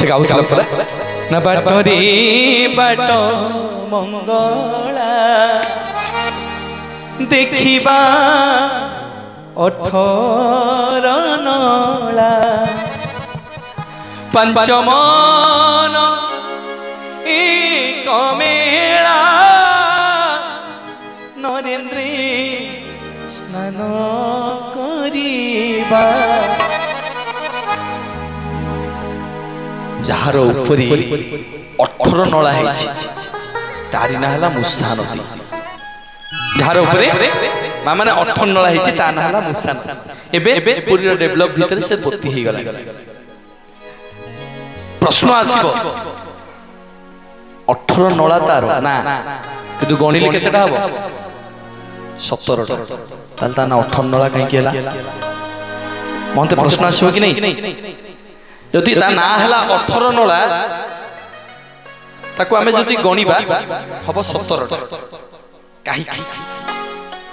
से गाउला परा ना बाटरे बाट मंगला देखिबा 18 नला पंचमन एक मेला नरेंद्र स्नान करिबा जार उपरी 18 नला है तारी ना हला मुसा नदी जार उपरे माने 18 नला है ता ना हला मुसा एबे पूरी डेवलप भीतर से पोती ही गला प्रश्न आसीबो 18 नला तार ना किंतु गणिले केतेटा हबो 17 टा ताल ता ना 18 नला कहीं केला मनते प्रश्न आसीबो कि नहीं यदि ता ना हला 18 नला ताको आमे जदि गणिबा हबो 17 टा काहे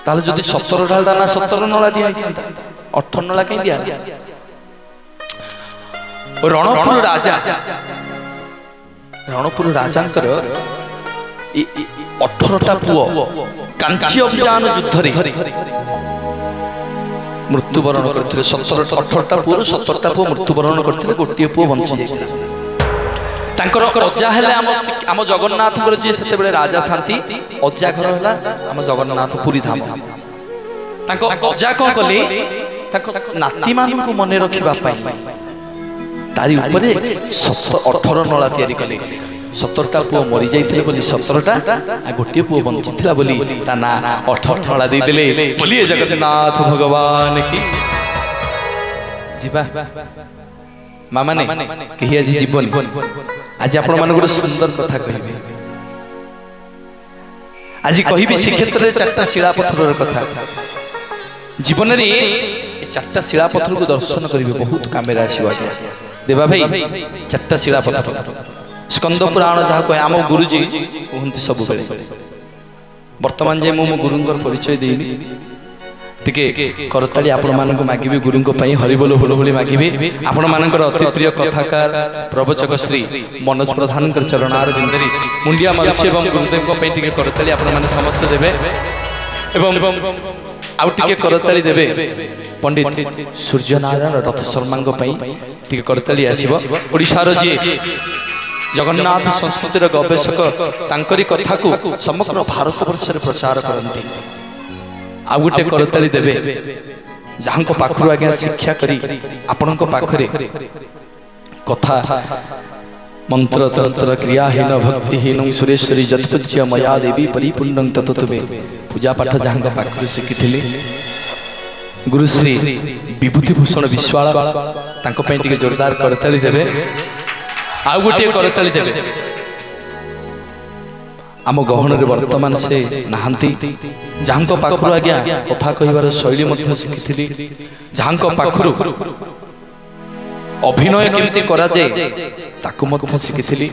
ताले जदि 17 टा ना 17 नला दिया 18 नला कहीं दिया रणपुर राजा 18टा पुओ कांची अभियान युद्ध रे मृत्युवरण करथिले 18टा पुओ 17टा पुओ मृत्युवरण करथिले गोटिए पुओ बंची जाइला तांकर अजा हेले हम जगन्नाथ घर जे सेते बेले राजा थांती अजा घर होला हम जगन्नाथ पुरी धाम तांको अजा को कले तांको नाती मान को मने रखिबा पाई तारी ऊपरे 18 नला तैयारी कले 17टा पुओ मरी जाइथिले बोली 17टा आ गोटिए पुओ बंचिथिला बोली ता ना 18 नला दे देले बोलिए जगन्नाथ भगवान की जीवा मामा ने कहि आज जीवन आज आपण मन गुड सुंदर कथा कहिबे आज कहिबे श्री क्षेत्र रे चारटा शिला पत्थर कथा जीवन रे चारटा शिला पत्थर को दर्शन करिवे बहुत कामेरा आसीबा देवा भाई चारटा शिला पत्थर स्कंद पुराण जहाँ कहे आम गुरुजी कहते सब बेले वर्तमान जे मो गुरुंकर परिचय देनी टिके करताली आपण मानक मागिबे गुरुंक पई हरिबोल हुलहुली मागिबे आपण मानकर अति प्रिय कथाकार प्रवचक श्री मनोज प्रधान कर चरणार बिंदरी मुंडिया मालछे एवं गुरुदेव को पई टिके करताली आपण माने समस्त देबे एवं आउ टिके करताली देबे पंडित सूर्यनारायण रथ शर्मा पई टिके करताली आसीबो ओडिसा रो जे जगन्नाथ संस्कृतिर गवेषक तांकरी कथा को समग्र भारत वर्ष रे प्रचार करंती आ गुटे करताली देबे जहांको पाखरु आज्ञा शिक्षा करी आपनको पाखरे कथा मंत्र तंत्र क्रियाहीन भक्तिहीन सुरेश्वरी जतपूज्य मया देवी परिपूर्णं तततुमे पूजा पाठ जहांको पाखरु शिखिथिले गुरुश्री विभूति भूषण विश्वाल तांको पई टिके जोरदार करताली देबे आउ गोटे करताली देबे आम गहन रे वर्तमान से नहांती जहांको पाखरु आज्ञा कथा कहिबार शैली मध्य शिखिथिली जहांको पाखरु अभिनय केमती करा जाय ताकु मध्य शिखिथिली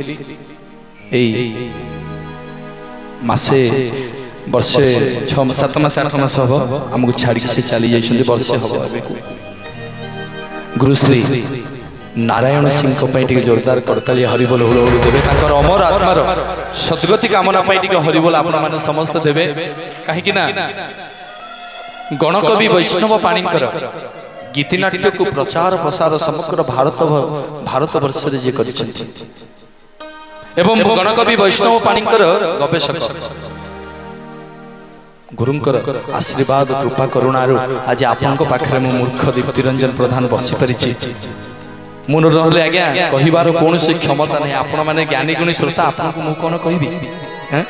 एई मासे वर्षे 6-7 मास 8 मास हबो हमकु छाडी से चली जाइछन्ती वर्षे हबो एबे गुरुश्री नारायण सिंह को पई टिके जोरदार करताली हरिबोल हुलहुली देबे तांकर अमर आत्मार सद्गति कामना पई टिके हरिबोल आपण माने समस्त देबे काहे कि ना गणकवि वैष्णव पाणिकर गीतिनाट्य को प्रचार प्रसार समग्र भारत वर्ष रे जे करिसथि एवं गणकवि वैष्णव पाणिकर गवेषक गुरुंकर आशीर्वाद कृपा करुणारु आज आपन को पाखरे मो मूर्ख दीप्ति रंजन प्रधान बसी परिछि मुन रहले आज्ञा कहिबार कोनोसी क्षमता नै आपण माने ज्ञानी गुणी श्रोता आपन को मु कोन कहिबी हैं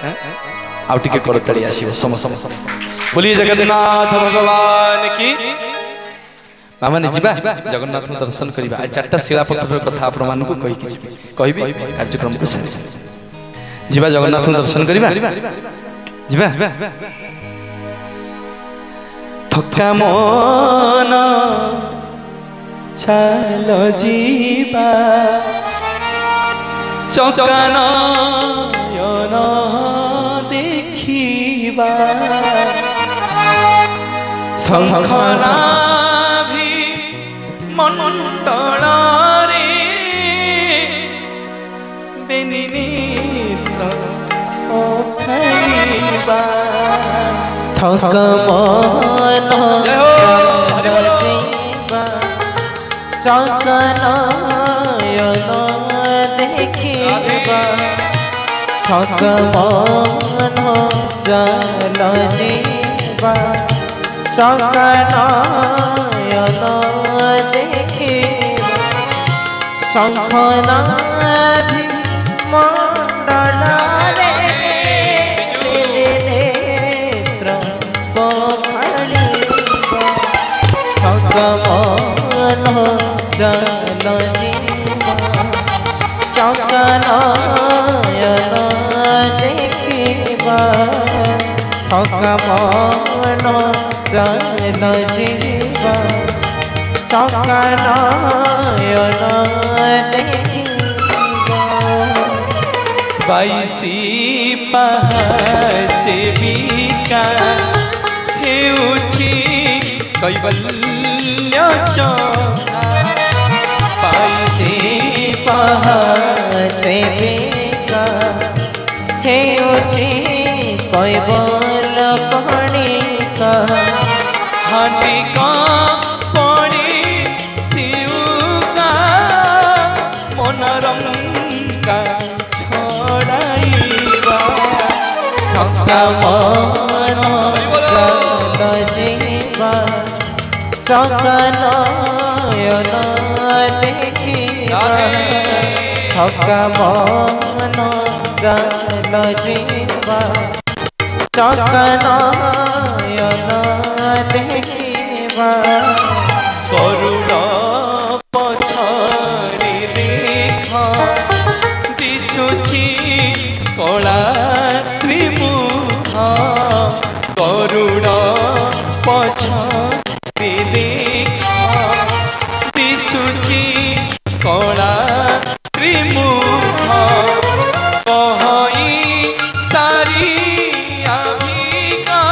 आउ टिके करताली आसीबो सम बोलिए जगन्नाथ भगवान की माने जीवा जगन्नाथ दर्शन करिबा आ चारटा शिलापत्थर कथा आपण मान को कहिबी कार्यक्रम को जीवा जगन्नाथ दर्शन करिबा जीवा थका मन चलो जीवा चकानयन देखिबा शंखनाभि मंडल रे ঠকমন চকনয়ন দেখিবা ঠকমন চল ଯିବା চকনয়ন দেখিবা শঙ্খনাভি মণ্ডଳରେ নেত্র ପଖାଳିବା ଠକମନ ଚଲ ଯିବା ଚକନୟନ ଦେଖିବା ଠକମନ ଚଲ ଯିବା চকনয়ন দেখিবা বাইশি পাহাচে বিকা হেউছি কৈবল্য বাইশি পাহাচে বিকা হেউছি কৈবল্য কণিকা হাটিকা পড়ি সিউকা মনোরঙ্কা ছড়াইবা ঠকমন চল ଯିବା চকনয়ন দেখিবা ঠকমন চল ଯିବା চকনয়ন দেখিবা করুণ পছরে দেখ দিশুছি কলা শ্রীমুখ করুণ পছরে দেখ দিশুছি কলা শ্রীমুখ কহই সারি আভিকা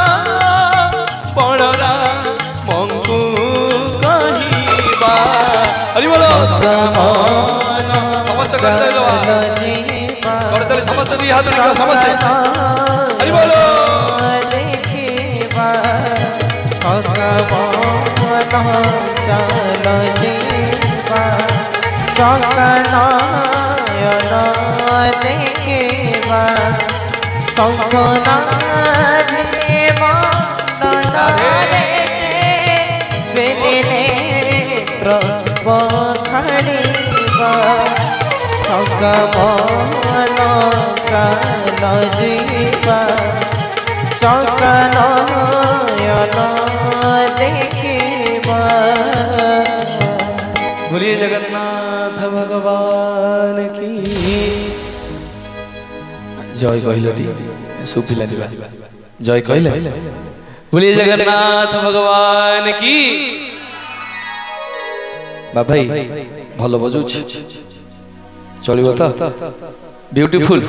বড়রা মঙ্গু কহিবা হরি বল সমস্ত করতে সমস্ত দুই হাত উঠাও সমস্ত হরি বল দেখিবা ঠকমন চল ଯିବା চকনয়ন দেখিবা শঙ্খনাভি মণ্ডଳରେ নেত্র পখাଳିবা ঠকমন চল ଯିବା চকনয়ন দেখিবা बोलिए जगन्नाथ भगवान की जय कहलटी सुखिला दिवा जय कहले बोलिए जगन्नाथ भगवान की बाबा भल बजुछ चलिबो त ब्यूटीफुल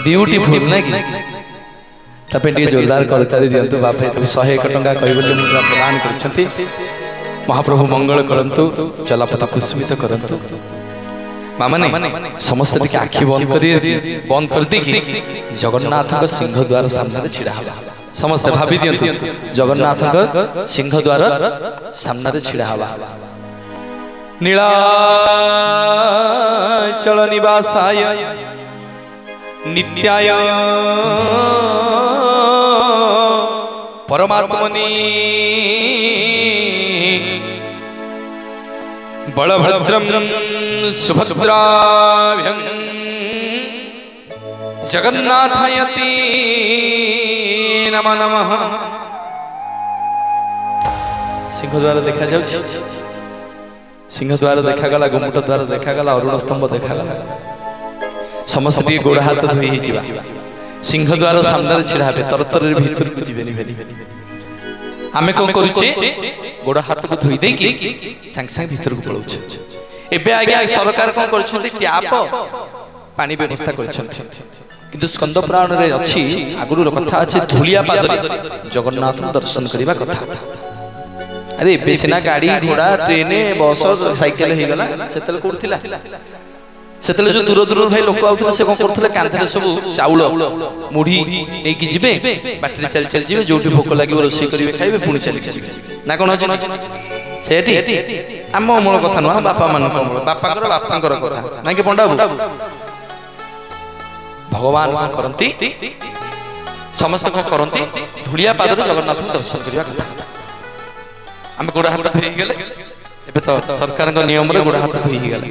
ब्यूटीफुल ना कि तपे टिके जोरदार करताली दियंतु बाबा 101 टंका कहबले मुद्रा प्रदान करछंती महाप्रभु मंगल करंतु चलापथ पुष्पित करंतु मामाने समस्त टिके आखि बंद कर दी कि जगन्नाथ को सिंह द्वार सामने छिड़ा हवा समस्त भाबी दियंतु जगन्नाथ को सिंह द्वार सामने छिड़ा हवा नीलाचल निवासाय नित्याय परमात्मनि बलभद्रं सुभद्राभ्यं जगन्नाथयति नमः नमः सिंह द्वार देखा जाउछि सिंह द्वार देखा गला गुम्मट द्वार देखा गला अरुण स्तंभ देखा गला समस्त गोड़ हाथ धोई हिजिबा सिंह द्वार सामने छिड़ा हेबे तरतर भीतर को जीवेनी भेली आमे कोन करूचे गोड़ हाथ को धोई दे कि संग संग भीतर को पळौछ एबे आगे सरकार कोन करछथि ट्याप पानी व्यवस्था करछथि किंतु स्कंद पुराण रे अछि आगुरु कथा अछि धुलिया पादरे जगन्नाथ दर्शन करबा कथा अरे बेसिना गाड़ी घोड़ा ट्रेन बस साइकिल हे गला सेतल कोठिला ସେତେବେଳେ ଯୋଉ ଦୂର ଦୂର ଭାଇ ଲୋକ ଆଉଥିଲେ ସେ କଣ କରୁଥିଲେ କାନ୍ଥରେ ସବୁ ଚାଉଳ ମୁଢି ନେଇକି ଯିବେ ବାଟରେ ଚାଲି ଚାଲି ଯିବେ ଯୋଉଠି ଭୋକ ଲାଗିବ ରୋଷେଇ କରିବେ ଖାଇବେ ପୁଣି ଚାଲି ଯିବେ ନା କଣ ଅଛି ସେଠି ଆମ ଅମଳ କଥା ନୁହଁ ବାପା ମାନଙ୍କ ଅମଳ ବାପାଙ୍କର କଥା ନାଇଁ କି ପଣ୍ଡା ବାବୁ ଭଗବାନ କଣ କରନ୍ତି ସମସ୍ତେ କଣ କରନ୍ତି ଧୂଳିଆ ପାଦରେ ଜଗନ୍ନାଥଙ୍କୁ ଦର୍ଶନ କରିବା କଥା ଆମେ ଗୋଡ ହାତ ଧୋଇ ହେଇଗଲେ ଏବେ ତ ସରକାରଙ୍କ ନିୟମରେ ଗୋଡ ହାତ ଧୋଇ ହେଇଗଲା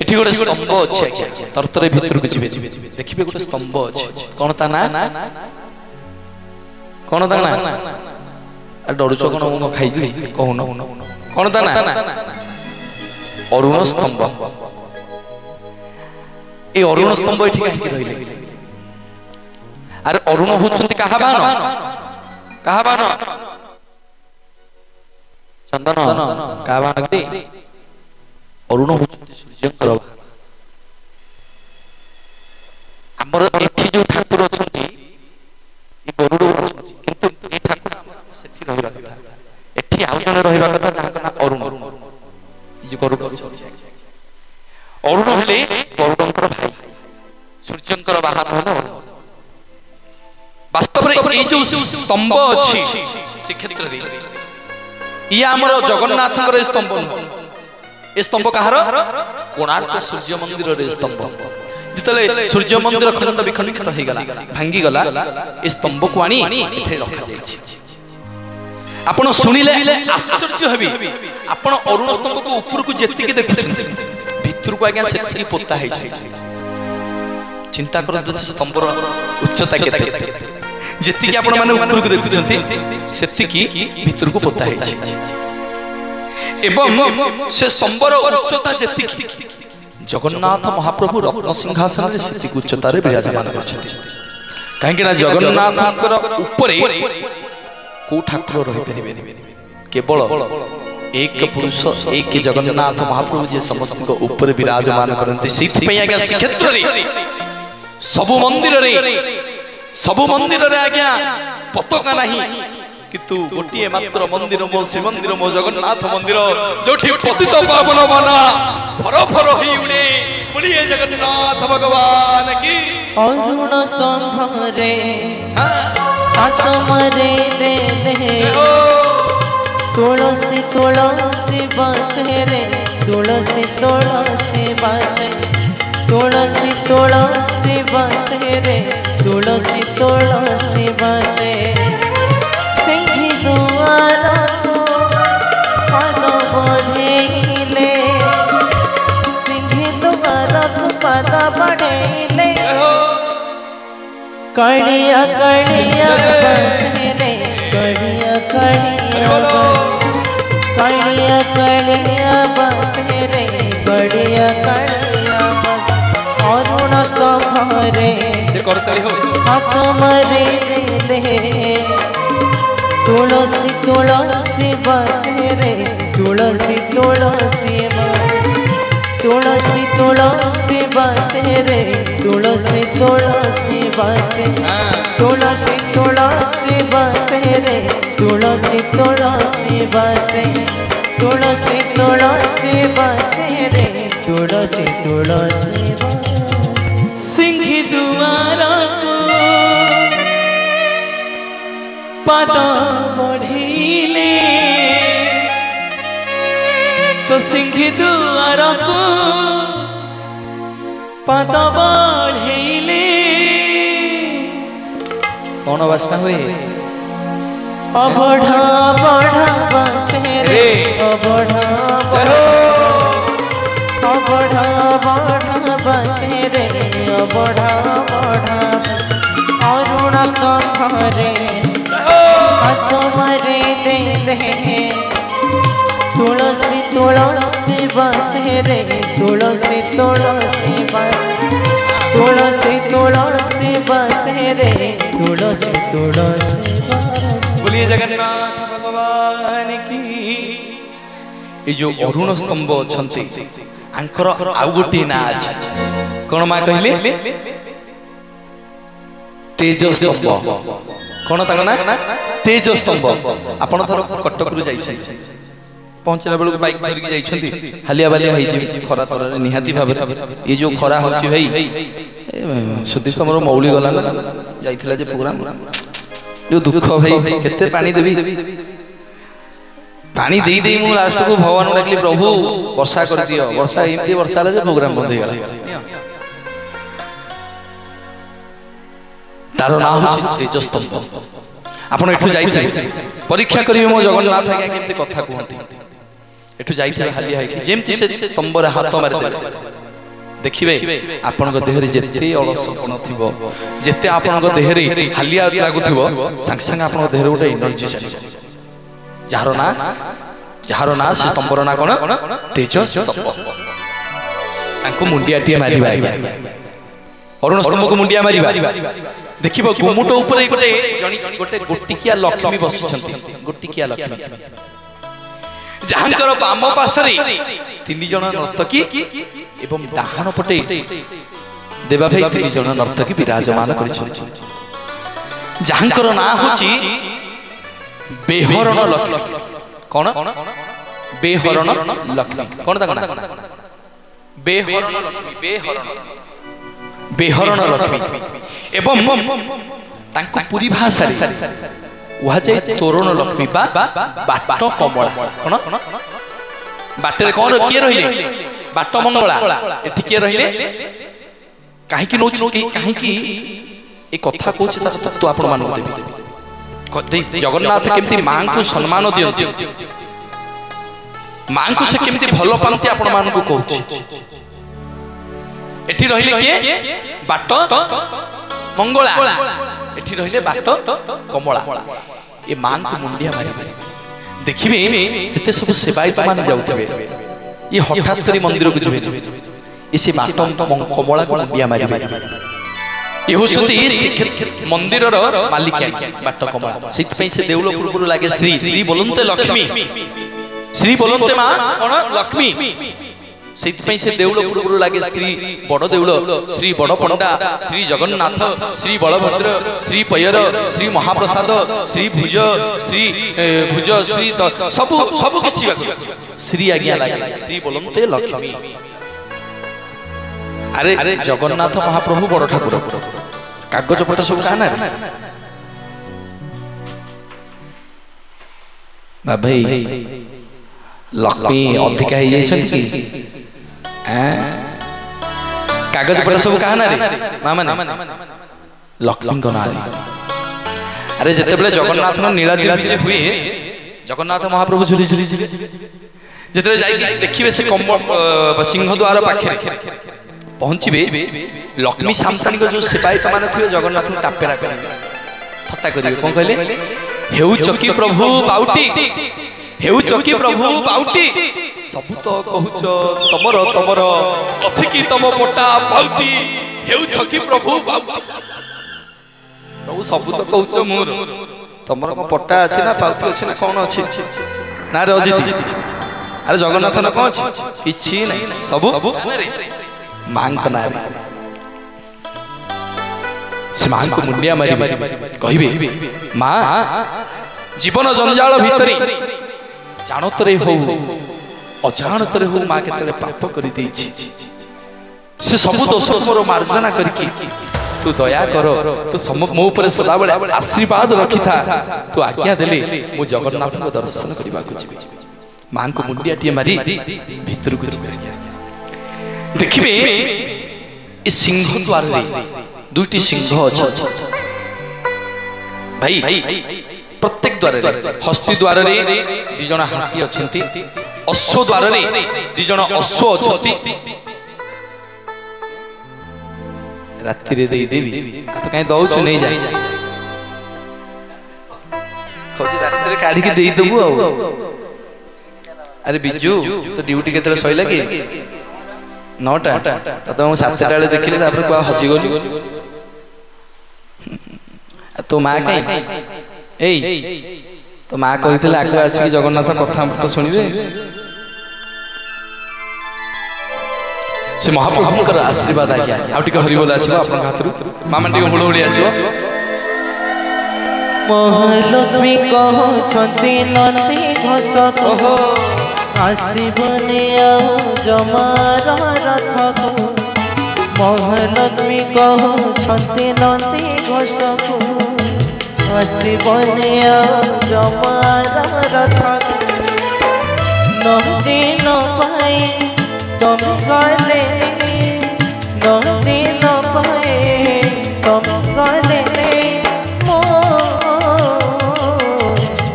ଏଠି ଗୋଟେ ସ୍ତମ୍ଭ ଅଛି ଆଜ୍ଞା ତରତରେ ଭିତରକୁ ଯିବେ ଦେଖିବେ ଗୋଟେ ସ୍ତମ୍ଭ ଅଛି କଣ ତା ନା କଣ ତା ନା ଡରୁଛ କଣ ମୁଁ ଖାଇଲି କହୁନ କଣ ତା ନା ଅରୁଣ ସ୍ତମ୍ଭ এই অরুণ স্তম্ভ এটি কাহিকি রইলে আর অরুণ হচ্ছন্তি কাহা বাহন চন্দন কাহা বাহন অরুণ হচ্ছন্তি সূর্যঙ্কর বাহন ଆମର ଏଠି ଯୋଉ ଠାକୁର ଅଛନ୍ତି ଏ ଗରୁଡ଼ ଅଛନ୍ତି କିନ୍ତୁ ଏ ଠାକୁର ସେଠି ରହିବା କଥା ଏଠି ଆଉ ଜଣେ ରହିବା କଥା ଯାହାଙ୍କ ନାଁ ଅରୁଣ ଏ ଯୋଉ ଗରୁଡ଼ ଅଛନ୍ତି ଅରୁଣ ହେଲେ ଗରୁଡ଼ଙ୍କର ଭାଇ ସୂର୍ଯ୍ୟଙ୍କର ବାହନ ହେଲା ଅରୁଣ ବାସ୍ତବରେ ଏଇ ଯୋଉ ସ୍ତମ୍ଭ ଅଛି ଶ୍ରୀକ୍ଷେତ୍ରରେ ଇଏ ଆମର ଜଗନ୍ନାଥଙ୍କର ଏ ସ୍ତମ୍ଭ ନୁହଁ ଏ ସ୍ତମ୍ଭ କାହାର କୋଣାର୍କ ସୂର୍ଯ୍ୟ ମନ୍ଦିରର ଏ ସ୍ତମ୍ଭ ଯେତେବେଳେ ସୂର୍ଯ୍ୟ ମନ୍ଦିର ଖଣ୍ଡ ବିଖଣ୍ଡିତ ହେଇଗଲା ଭାଙ୍ଗିଗଲା ଏ ସ୍ତମ୍ଭକୁ ଆଣି ଏଠାରେ ରଖାଯାଇଛି ଆପଣ ଶୁଣିଲେ ଆଶ୍ଚର୍ଯ୍ୟ ହେବେ ଆପଣ ଅରୁଣ ସ୍ତମ୍ଭକୁ ଉପରକୁ ଯେତିକି ଦେଖୁଛନ୍ତି ଭିତରକୁ ଆଜ୍ଞା ସେତିକି ପୋତା ହେଇଛି ଚିନ୍ତା କରନ୍ତୁ ସ୍ତମ୍ଭର ଉଚ୍ଚତା କେତେ ଯେତିକି ଆପଣ ମାନେ ଉପରକୁ ଦେଖୁଛନ୍ତି ସେତିକି ଭିତରକୁ ପୋତା ହେଇଛି ଏବଂ ସେ ସ୍ତମ୍ଭର ଉଚ୍ଚତା ଯେତିକି ଜଗନ୍ନାଥ ମହାପ୍ରଭୁ ରତ୍ନ ସିଂହାସନରେ ସେତିକି ଉଚ୍ଚତାରେ ବିରାଜମାନ ଅଛନ୍ତି କାହିଁକି ନା ଜଗନ୍ନାଥଙ୍କର ଉପରେ କୋଉ ଠାକୁର ରହିପାରିବେନି କେବଳ ଏକ ପୁରୁଷ ଏକ ଜଗନ୍ନାଥ ମହାପ୍ରଭୁ ଯେ ସମସ୍ତଙ୍କ ଉପରେ ବିରାଜମାନ କରନ୍ତି ସେଇଥିପାଇଁ ଆଜ୍ଞା ଶ୍ରୀକ୍ଷେତ୍ରରେ ସବୁ ମନ୍ଦିରରେ ଆଜ୍ଞା ପତାକା ନାହିଁ କିନ୍ତୁ ଗୋଟିଏ ମାତ୍ର ମନ୍ଦିର ମୋ ଶ୍ରୀମନ୍ଦିର ମୋ ଜଗନ୍ନାଥ ମନ୍ଦିର ଯୋଉଠି ପତିତ ପାବନ ମନା ଭର ଭର ହେଇ ଉଡ଼େ ବୋଲିଏ ଜଗନ୍ନାଥ ଭଗବାନ କି ଅରୁଣ ସ୍ତମ୍ଭରେ ଆତ୍ମରେ ଦେ ତୁଳସୀ ତୁଳସୀ ବସେ ରେ ତୁଳସୀ ତୁଳସୀ ବସେ ତୁଳସୀ ତୁଳସୀ ବସେ ରେ ତୁଳସୀ ତୁଳସୀ ବସେ सिंही दुआर पद बढ़ेले सिंही दुआर पद बढ़ेले कड़िया कड़िया बसे रे कड़िया कड़िया कड़िया कड़िया बसे रे कड़िया कड़िया अरुण स्तंभ रे हाथ मरे दे तुलसी तुलसी बसे रे तुलसी तुलसी तुलसी तुलसी बसे रे तुलसी तुलसी बसे तुलसी तुलसी बसे रे तुलसी तुलसी बसे तुलसी तुलसी बसे रे तुलसी तुलसी सिंही दुआर पद बढ़िले तो सिंही दुआर को पद बढ़िले कौन वासना हुए अबढ़ा बढ़ा बसे रे अबढ़ा बढ़ा बसे रे अबढ़ा बढ़ा अरुण स्तंभ रे हाथ मरे दे तुलसी तुलसी बसे रे तुलसी तुलसी तुलसी तुलसी बसे रे तुलसी तुलसी बोलिए जगन्नाथ भगवान की ये जो अरुण स्तंभ अछंती आंकर आउ गोटी ना अछि कोन मा कहले तेज स्तंभ कोन ताक ना तेज स्तंभ आपण थर कटक रु जाई छै पहुंचला बेलू बाइक धरिक जाइछंती हालिया बालिया होई जे खरा तोर निहाती भाबे ये जो खरा होची भाई सुदीप तमरो मौली गला ना जाइथिला जे प्रोग्राम जो दुख भाई केते पानी देबी पानी देई देई मु लास्ट को भगवान डाकली प्रभु वर्षा कर दियो वर्षा एमती वर्षा ले जे प्रोग्राम बंद हो गला तारो ना होची तेजस्तंभ आपण एठु जाइथिले परीक्षा करिवे मो जगन्नाथ आज्ञा केमते कथा कहंती एठु जाइथिले हालिया है कि जेमती से स्तंभ रे हाथ मारि दे देखिबे आपण को देहरे जेते अलस कोन थिबो जेते आपण को देहरे हालिया लागु थिबो संग संग आपण को देहरे उठे एनर्जी चली जहारो ना से स्तंभर ना कोन तेज स्तंभ तांको मुंडियाटिए मारिबा अरुण स्तंभ को मुंडिया मारिबा देखिबो गुमुट ऊपर गोटे गोटिकिया लक्ष्मी बसिछंती गोटिकिया लक्ष्मी जहांकर बाम पासरे तीन जण नर्तकी एवं डाहाण पटे देवा भाई तीन जण नर्तकी विराजमान करिछंती जहांकर ना होची बेहरण लक्ष्मी कोन बेहरण लक्ष्मी कोन ता कोन बेहरण लक्ष्मी बेहरण लक्ष्मी एवं तांको पूरी भाषा वहा जाय तोरण लक्ष्मी बा बाट कमला कोन बाटे कोन किए रहिले बाट मंगला एठी किए रहिले काहे कि नोच काहे कि ए कथा कोछ तो आपण मान देबी जगन्नाथ केमती मां को सम्मान दियंती मां को से केमती भलो पांती आपण मान को कहूची एठी रहिले के बाट मंगला एठी रहिले बाट कमला ए मां को मुंडिया मारि देखिबे जते सब सेवायत मान जाउतबे ये हठात करी मंदिर को जिबे ए से बाट कमला को मुंडिया मारि ये होसती मंदिर रो मालिक बाट कमला सेति पई से देउलो पुरपुर लागे श्री श्री बोलंते लक्ष्मी श्री बोलंते मां कोन लक्ष्मी सेति से देउल पुरपुर लागे श्री बड़ देउल श्री बड़ पंडा श्री जगन्नाथ श्री बलभद्र श्री पयर श्री महाप्रसाद श्री भुज श्री सब सब किछि श्री आज्ञा लागे श्री बोलंते लक्ष्मी अरे जगन्नाथ महाप्रभु बड़ ठाकुर कागज पट सब काना भाई लक्ष्मी अधिका हो जाइछथि कि कागज पट सब कहना रे मामा लक्ष्मी को ना अरे जते बेले जगन्नाथ नीलाद्रि जे हुए जगन्नाथ महाप्रभु झुरी झुरी जते जाई देखिबे से सिंह द्वार पाखे पहुंचबे लक्ष्मी सामतानिक जो सेवायत माने थिबे जगन्नाथ टापेरा थट्टा करिवे कोन कहले हेउ चकी प्रभु बाउटी हेउ चकी प्रभु बाउटी सब तो कहूच तमर तमर अछि कि तम पोटा बाउटी हेउ चकी प्रभु बाउटी प्रभु सब तो कहूच मोर तमर को पोटा अछि ना बाउटी अछि ना कोन अछि ना रे अजित अरे जगन्नाथ ना कोन अछि किछि नै सब मांग को ना से मांग को मुंडिया मारी कहिबे मां जीवन जंजाल भितरी जानतरे हो अजानतरे हो मां केतले पाप करि देछि से सब दोष मोर मार्जना करके तू दया कर तू मो ऊपर सदा बेले आशीर्वाद रखिथा तू आज्ञा देले मु जगन्नाथ को दर्शन करबा को जेबे मां को मुंडियाटिए मारी भीतर को जेबे देखिबे इस सिंह द्वार रे दुईटी सिंह अछि भाई प्रत्येक द्वार रे हस्ती द्वार रे दि जण हाथी अछंती अश्व द्वार रे दि जण अश्व अछंती रात्रि रे देई देवी तो कहीं दउछ नहीं जाय खोजी रात्रि रे काढी के देई दबु आ अरे बिजू तो ड्यूटी केतले सइला कि 9टा तो हम 7टा बेले देखिले तापर को हजी गली तो मां कहीं ए तो मां कहितले आको आसी जगन्नाथ कथा मत सुनिबे से महाप्रभुकर आशीर्वाद आज्ञा आ टिक हरि बोल आसीबो आपन हातरु मामा टिक हुळ हुळी आसीबो महालक्ष्मी कहो छंती नती घस कहो आसबनी जमार रथकू महालक्ष्मी कहते नंदी घोषकू आसबनी जमार रथकू नंदी न पाए तुम गले नंदी न पाए तुम गले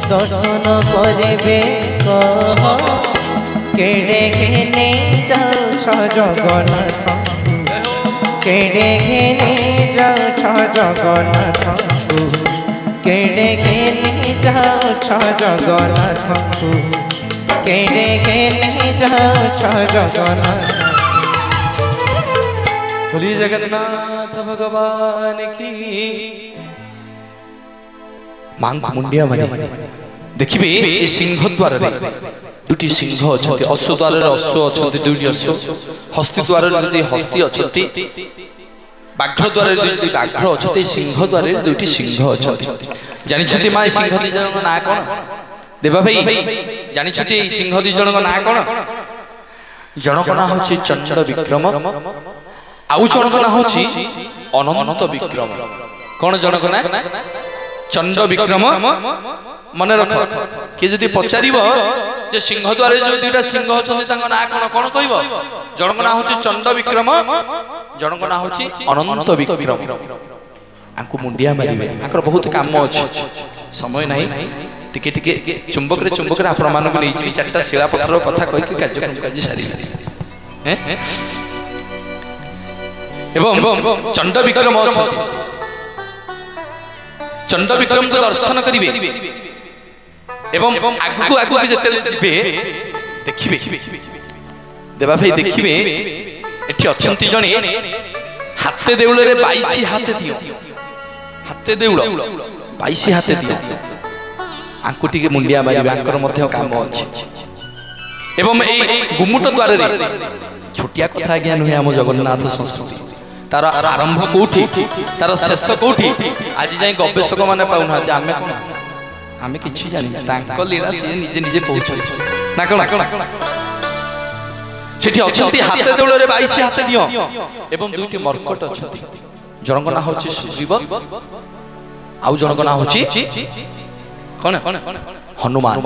दर्शन करे कह केड़े घेने जाऊछ जगन्नाथ केड़े घेने जाऊछ जगन्नाथ केड़े घेने जाऊछ जगन्नाथ केड़े घेने जाऊछ जगन्नाथ। बोलिए जगन्नाथ भगवान की। मांग मुंडिया मारी देखिबे ए सिंह द्वार रे दुटी सिंह अछते अश्व द्वार रे अश्व अछते दुटी अश्व हस्ती द्वार रे दुटी हस्ती अछते बाघ्र द्वार रे दुटी बाघ्र अछते सिंह द्वार रे दुटी सिंह अछते। जानि छथि माय सिंह दी जनक ना कोन देबा भाई जानि छथि सिंह दी जनक ना कोन जनक ना होछि चंड विक्रम आउ जनक ना होछि अनंत विक्रम। कोन जनक ना चंड विक्रम मन रख कि जदि पचारिबो जे सिंह द्वार जो दुटा सिंह अछथि तांग ना कोन कोन कहबो जनक ना होछि चंड विक्रम जनक ना होछि अनंत विक्रम। आंकु मुंडिया मारिबे आंकर बहुत काम अछि समय नाही टिके टिके चुंबक रे आपण मान को लेछि चारटा शिला पत्थर कथा कहि के कार्यक्रम काजी सारी हैं एवं चंड विक्रम अछथि चंड विक्रम को दर्शन करिवे एवं आगु आगु जते जिबे देखिबे देबा भाई देखिबे एठी अछंती जणे हाते देउल रे 22 हाते दियो हाते देउल 22 हाते दियो आंकु टिके मुंडिया मारिबे आंकर मध्य काम अछि एवं ए गुमुट द्वार रे छोटिया कथा ज्ञान होय हम जगन्नाथ संस्कृति तार आरंभ कोठी तार शेष कोठी आज जाय गवेषक माने पाउना आमे किछि जानि तांको लीला से निजे निजे कहउछ ना कोन सेठी अछंती हाते देउल रे 22 हाते दियो एवं दुईटी मर्कट अछंती जनक ना होछि सुग्रीव आउ जनक ना होछि कोन हनुमान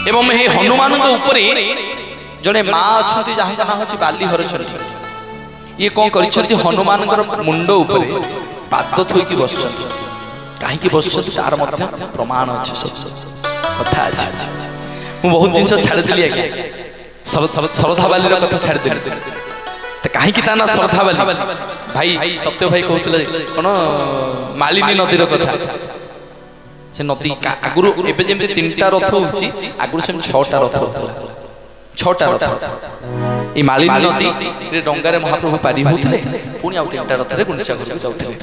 एवं हे हनुमान के ऊपर जने मा अछंती जहां ना होछि बाली हर छरी ये कौन करिछथि हनुमान मुंड ऊपर पाद थोइकी बसछथि काहे की बसछथि तार मध्य प्रमाण अछि सब कथा अछि मु बहुत जिंस छाड़ दिली आगे सरधा बाली रो कथा छाड़ दिली त काहे की ताना सरधा बाली भाई सत्य भाई कहउतले कोन मालिनी नदी रो कथा से नदी आगुरु एबे जेमते तीनटा रथ होछि आगुरु सेम 6टा रथ होतला 6टा रथ ई मालिनी नदी रे डंगारे महाप्रभु पारी होतले पुनी आउ तीनटा रथ रे गुंचा गुंचा जाउतले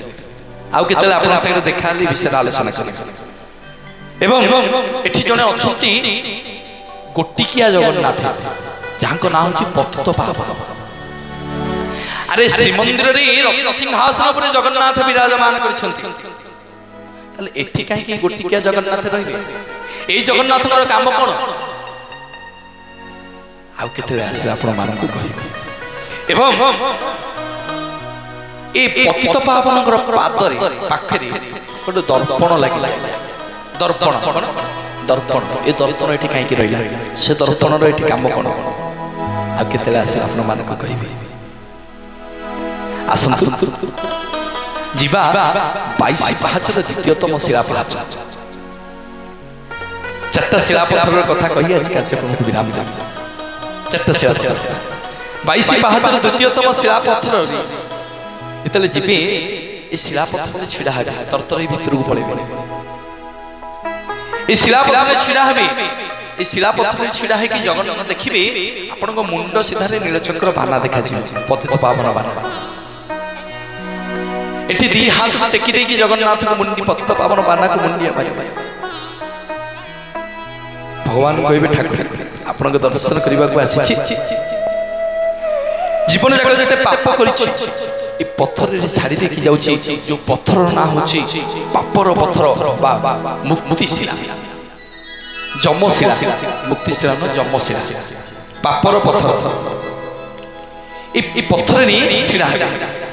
आउ केतले आपन संगे देखाली विषय आलोचना करे एवं एठी जने अछंती गोटिकिया जगन्नाथ जहां नाम होछि पतित पावन अरे श्रीमंदिर रे रत्न सिंहासन पर जगन्नाथ विराजमान करछंती ताले एठी काहे की गोटिकिया जगन्नाथ रहिबे ए जगन्नाथ रो काम कोन आउ केते आसे आपण मान को कहिबे एवं ए पतित पावन पाद रे पाखरे गोटे दर्पण लागिला दर्पण दर्पण ए दर्पण एठी काहे की रहिला से दर्पण रो एठी काम कोन आ केते आसे आपण मान को कहिबे आसंतु जीवा 22 पाहाचर द्वितीयतम शिलापथर चारटा शिलापथर कथा कहि आज कार्यक्रम को विराम देब चारटा शिलापथर 22 पाहाचर द्वितीयतम शिलापथर इतले जीवे ए शिलापथर छिडा हेबे तरतरी भितर को पड़े ए शिलापथर छिडा हेबे ए शिलापथर छिडा हे कि जगन्नाथ देखिबे आपन को मुंड सीधा रे नीलचक्र बाना देखा छी पतित पावन बाना एठी दी हाथ टेकी देकी जगन्नाथ को मुंडी पतित पावन बाना को मुंडी मारि भगवान कहबे ठाकुर आपन को दर्शन करबा को आसी जीवन जगत जते पाप करिछि ए पत्थर रे छाड़ी देकी जाउछि जो पत्थर ना होछि पापर पत्थर बा मुक्ति शिला जमशिला मुक्तिशिला न जमशिला पापर पत्थर ए पत्थर नहीं छिड़ा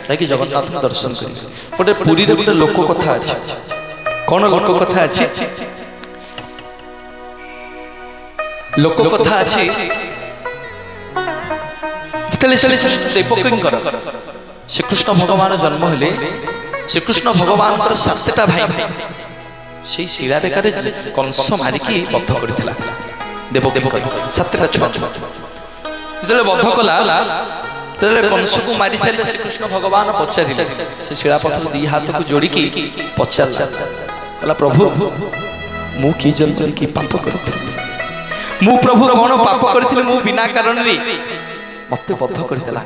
जाकि जगन्नाथ दर्शन कर गोटे पुरी रे गोटे लोक कथा अछि कौन लोक कथा अछि लोक कथा अछि देवकींकर श्रीकृष्ण भगवान जन्म हेले श्रीकृष्ण भगवान सातटा भाई से शिला रेखार कंस मारिकी बद्ध करथिला देवकींकर सातटा छुआ जेतले बद्ध कला तेरे कंस को मारी सारे श्रीकृष्ण भगवान पचारे से शिला पत्थर दी हाथ को जोड़ी की पचारला कहला प्रभु मु की जन्म की पाप करथिली मु प्रभु कौन पाप करथिली मु बिना कारण रे मते बद्ध करदेला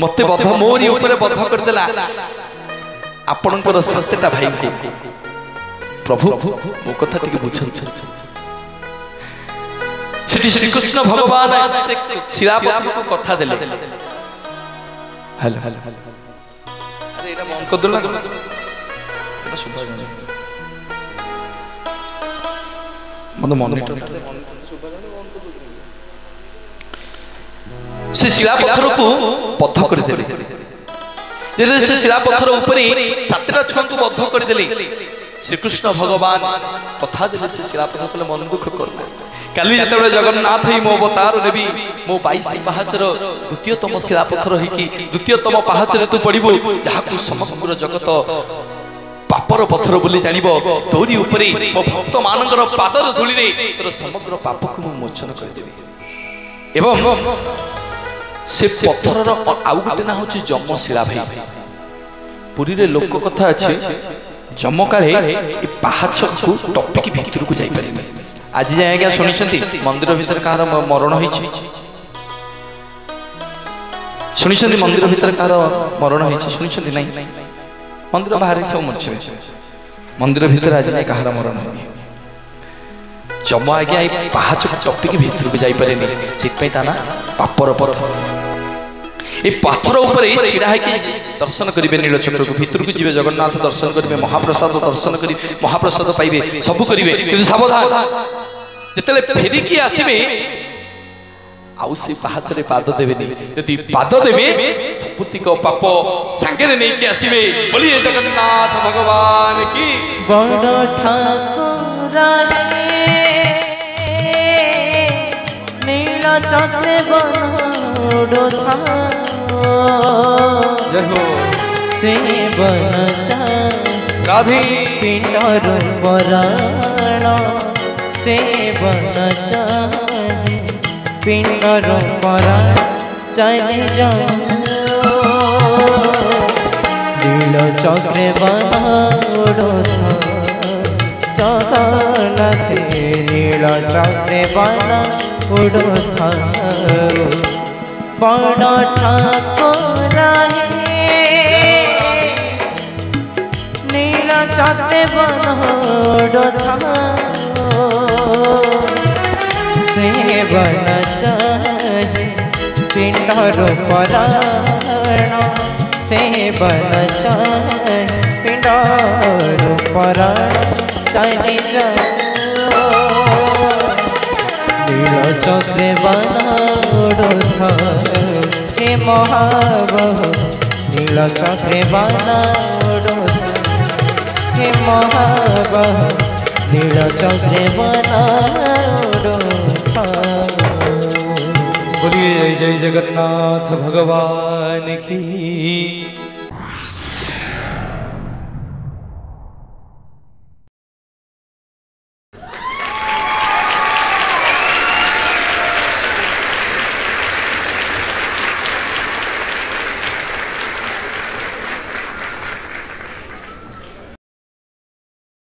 मते बद्ध मोरी ऊपर बद्ध करदेला आपनकर सातटा भाई को प्रभु मो कथा टिके बुझन सेठी श्री कृष्ण भगवान से शिला पत्थर को कथा देले हेलो हेलो अरे एटा मन को देला एटा सुबह जाने मने मॉनिटर से शिला पत्थर को बद्ध कर देले जेले से शिला पत्थर ऊपर सातटा छुआ को बद्ध कर देले श्रीकृष्ण भगवान कथा देले से शिला पत्थर को मन दुख करले काली जतबे जगन्नाथ ही मो अवतार नेबी मो 22 पाहाचर द्वितीयतम शिला पत्थर ही कि द्वितीयतम पाहाचर तू पड़िबो जहा को समग्र जगत पापर पत्थर बोली जानिबो तोरी ऊपर मो भक्त मानकर पादर धूली रे तोर समग्र पाप को मोचन कर देबी एवं से पत्थर आउ गोटे ना होची जमशिला भाई पुरी रे लोक कथा अछि जमकाळे ए पाहाच को टपिकी भीतर को जाई परिबे आज जाए क्या सुनिछंती मंदिर भीतर कार मरण होईछि सुनिछंती मंदिर भीतर कार मरण होईछि सुनिछंती नहीं मंदिर बाहर सब मरछे मंदिर भीतर आज जाए कार मरण होई जम आज्ञा ए पाहाच टपिकी भीतर को जाई पारेनी सितपई ताना पापर पत्थर ए पत्थर ऊपर छिड़ा है कि दर्शन करिवे नीलचक्र को भीतर को जीवे जगन्नाथ दर्शन करिवे महाप्रसाद दर्शन करी महाप्रसाद पाइबे सब करिवे किंतु सावधान जेतले फेरी की आसीबे आउ से पाहाचरे पाद देबेनी यदि पाद देबे सबुति को पाप संगे नै के आसीबे बोलिए जगन्नाथ भगवान की बड़ ठाकुर नीलचक्र बनोडो था से बन राधे पिंडर पराण से बन पिंडर पराण चले नीलचक्र बनोडो था जगन्नाथ नीलचक्र बनोडो था बड़ ठाकुर नीलचक्र बनोडो था से बन पिंडर पराण से बन पिंडर पराण चली नीलचक्र बनोडो था हे महाबह नीलचक्र बनोडो हे महाबह नीलचक्र बनोडो था। बोलिए जय जय जगन्नाथ भगवान की।